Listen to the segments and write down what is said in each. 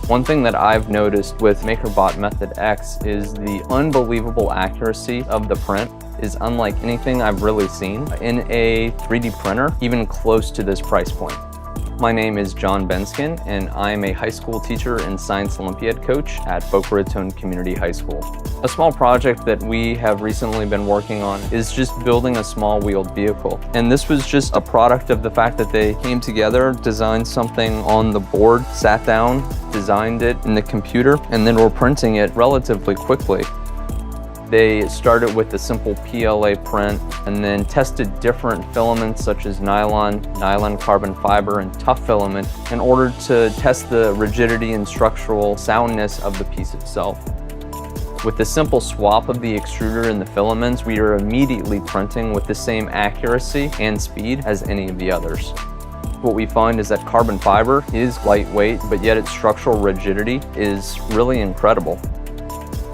One thing that I've noticed with MakerBot Method X is the unbelievable accuracy of the print is unlike anything I've really seen in a 3D printer, even close to this price point. My name is John Benskin, and I'm a high school teacher and Science Olympiad coach at Boca Raton Community High School. A small project that we have recently been working on is just building a small wheeled vehicle. And this was just a product of the fact that they came together, designed something on the board, sat down, designed it in the computer, and then were printing it relatively quickly. They started with a simple PLA print and then tested different filaments such as nylon carbon fiber, and tough filament in order to test the rigidity and structural soundness of the piece itself. With the simple swap of the extruder and the filaments, we are immediately printing with the same accuracy and speed as any of the others. What we find is that carbon fiber is lightweight, but yet its structural rigidity is really incredible.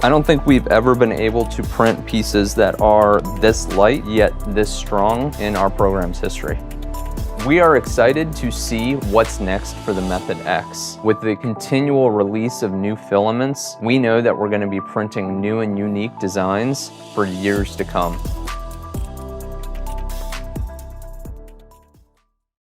I don't think we've ever been able to print pieces that are this light yet this strong in our program's history. We are excited to see what's next for the Method X. With the continual release of new filaments, we know that we're going to be printing new and unique designs for years to come.